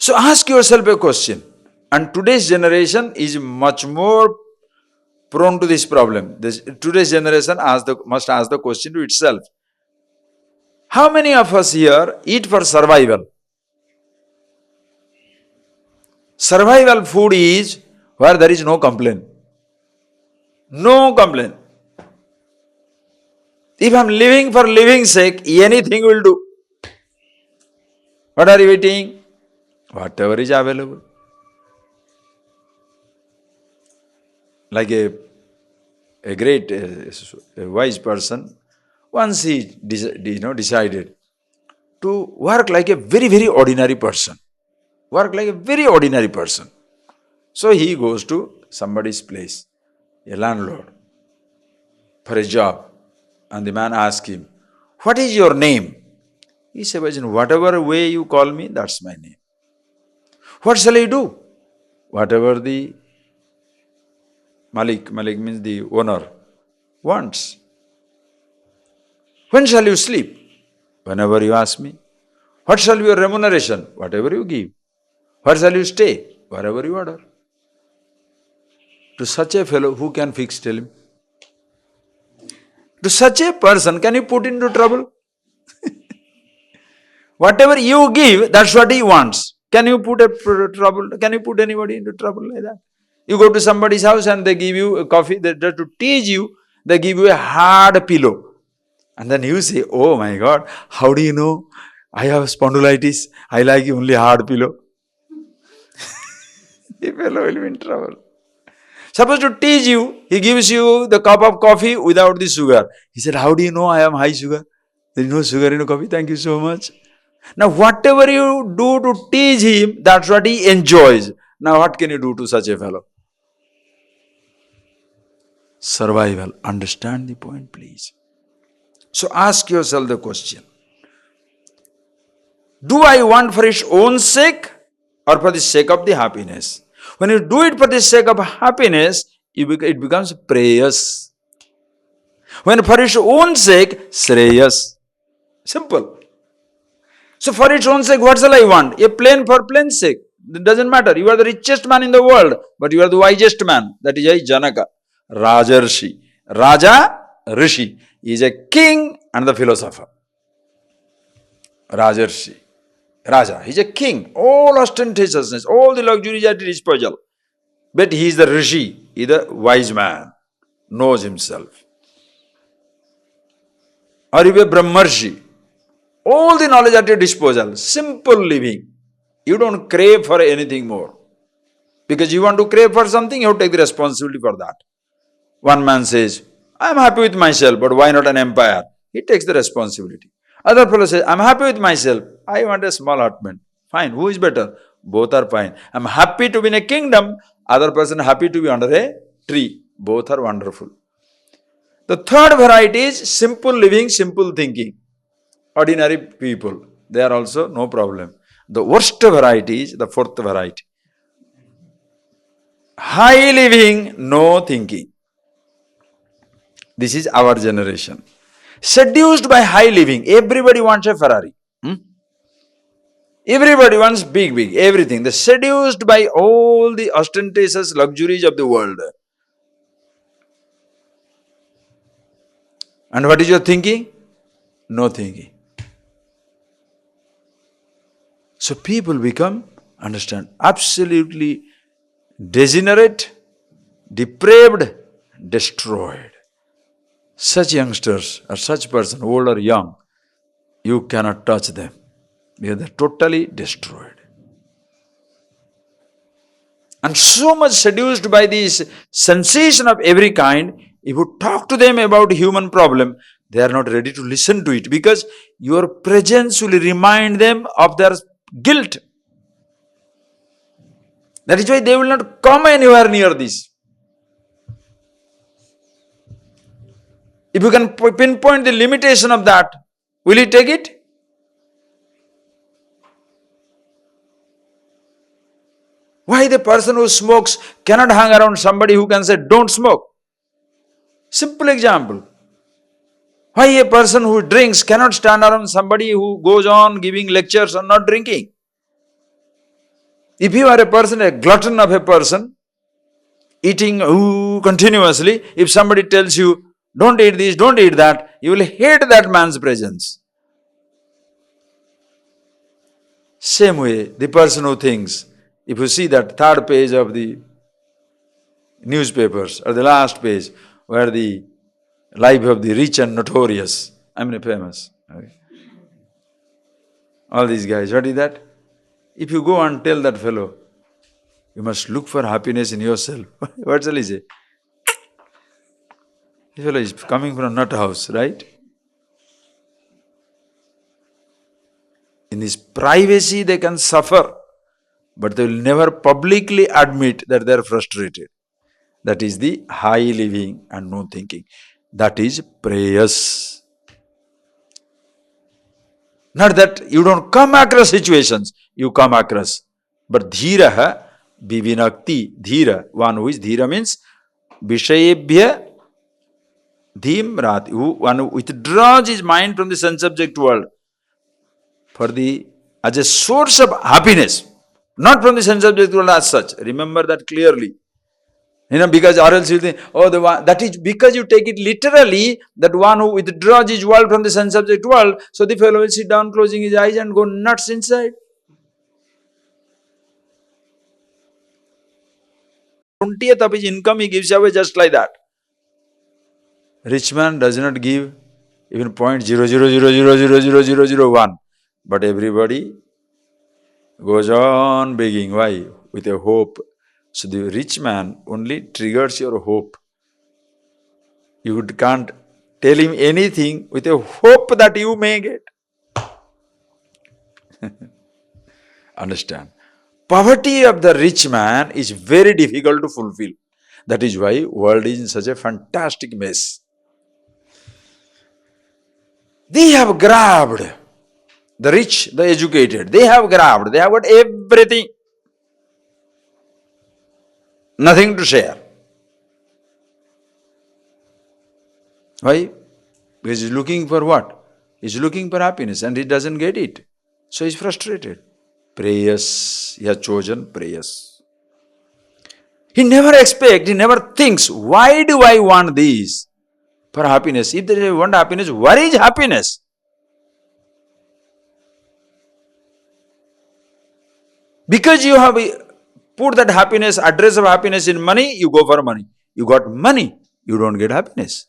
So ask yourself a question. And today's generation is much more prone to this problem. Today's generation must ask the question to itself. How many of us here eat for survival? Survival food is where there is no complaint. No complaint. If I am living for living's sake, anything will do. What are you eating? Whatever is available. Like a great, a wise person, once he decided to work like a very, very ordinary person. Work like a very ordinary person. So he goes to somebody's place, a landlord, for a job. And the man asks him, "What is your name?" He says, "In whatever way you call me, that's my name." "What shall I do?" "Whatever the Malik means the owner, wants." "When shall you sleep?" "Whenever you ask me." "What shall be your remuneration?" "Whatever you give." "Where shall you stay?" "Wherever you order." To such a fellow, who can fix, tell him? To such a person, can you put into trouble? Whatever you give, that's what he wants. Can you put trouble? Can you put anybody into trouble like that? You go to somebody's house and they give you a coffee, to tease you, they give you a hard pillow. And then you say, "Oh my God, how do you know? I have spondylitis. I like only hard pillow." The fellow will be in trouble. Suppose to tease you, he gives you the cup of coffee without the sugar. He said, "How do you know I am high sugar? There is no sugar in the coffee. Thank you so much." Now, whatever you do to tease him, that's what he enjoys. Now, what can you do to such a fellow? Survival. Understand the point, please. So, ask yourself the question. Do I want for its own sake or for the sake of the happiness? When you do it for the sake of happiness, it becomes preyas. When for its own sake, shreyas. Simple. So for its own sake, what shall I want? A plane for plane's sake. It doesn't matter. You are the richest man in the world, but you are the wisest man. That is a Janaka, Rajarshi. Raja, Rishi. He is a king and the philosopher. Rajarshi. Raja, he is a king. All ostentatiousness, all the luxuries at his disposal. But he is the Rishi. He is the wise man. Knows himself. Or you be a Brahmarshi. All the knowledge at your disposal. Simple living. You don't crave for anything more. Because you want to crave for something, you have to take the responsibility for that. One man says, "I am happy with myself, but why not an empire?" He takes the responsibility. Other fellow says, "I am happy with myself. I want a small hutment." Fine. Who is better? Both are fine. I am happy to be in a kingdom. Other person happy to be under a tree. Both are wonderful. The third variety is simple living, simple thinking. Ordinary people. They are also no problem. The worst variety is the fourth variety. High living, no thinking. This is our generation. Seduced by high living. Everybody wants a Ferrari. Everybody wants big, everything. They're seduced by all the ostentatious luxuries of the world. And what is your thinking? No thinking. So people become, understand, absolutely degenerate, depraved, destroyed. Such youngsters or such person, old or young, you cannot touch them because they're totally destroyed. And so much seduced by this sensation of every kind, if you talk to them about human problem, they are not ready to listen to it because your presence will remind them of their guilt. That is why they will not come anywhere near this. If you can pinpoint the limitation of that, will you take it? Why the person who smokes cannot hang around somebody who can say, "Don't smoke"? Simple example. Why a person who drinks cannot stand around somebody who goes on giving lectures on not drinking? If you are a person, a glutton of a person, eating continuously, if somebody tells you, don't eat this, don't eat that, you will hate that man's presence. Same way, the person who thinks, if you see that third page of the newspapers, or the last page, where the life of the rich and notorious, famous. Okay. All these guys, what is that? If you go and tell that fellow, you must look for happiness in yourself. What shall he say? This fellow is coming from a nut house, right? In his privacy they can suffer, but they will never publicly admit that they are frustrated. That is the high living and no thinking. That is prayers. Not that you don't come across situations, you come across. But dhiraha vivinakti, dhira, one who is dhira means vishayebhya dhim rati, one who withdraws his mind from the sense-object world as a source of happiness, not from the sense-object world as such. Remember that clearly. Because or else you think, that is because you take it literally, that one who withdraws his world from the sense-object world, so the fellow will sit down closing his eyes and go nuts inside. 20th of his income he gives away just like that. Rich man does not give even 0.000000001, but everybody goes on begging. Why? With a hope. So the rich man only triggers your hope. You can't tell him anything with a hope that you may get. Understand? Poverty of the rich man is very difficult to fulfill. That is why world is in such a fantastic mess. They have grabbed, the rich, the educated, they have grabbed, they have got everything. Nothing to share. Why? Because he's looking for what? He's looking for happiness and he doesn't get it. So he's frustrated. Prayers, he has chosen prayers. He never expects, he never thinks, why do I want these? For happiness. If they want happiness, where is happiness? Because you have put that happiness, address of happiness in money, you go for money. You got money, you don't get happiness.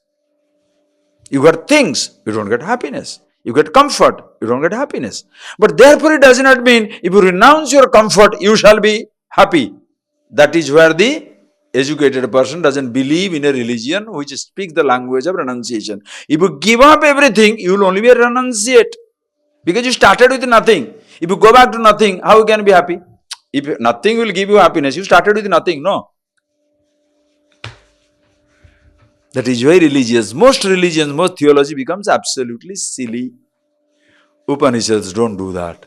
You got things, you don't get happiness. You get comfort, you don't get happiness. But therefore it does not mean if you renounce your comfort, you shall be happy. That is where the educated person doesn't believe in a religion which speaks the language of renunciation. If you give up everything, you will only be a renunciate. Because you started with nothing. If you go back to nothing, how you can be happy? If nothing will give you happiness, you started with nothing, no. That is why most religions, most theology becomes absolutely silly. Upanishads don't do that.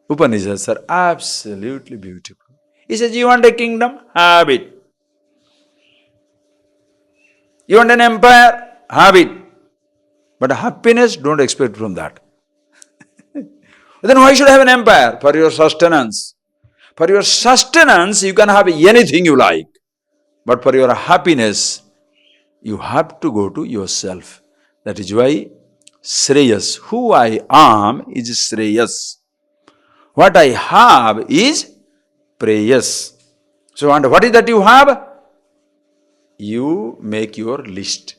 Upanishads are absolutely beautiful. He says, you want a kingdom? Have it. You want an empire? Have it. But happiness, don't expect from that. Then why should I have an empire? For your sustenance. For your sustenance, you can have anything you like. But for your happiness, you have to go to yourself. That is why Shreyas, who I am, is Shreyas. What I have is Preyas. So, and what is that you have? You make your list.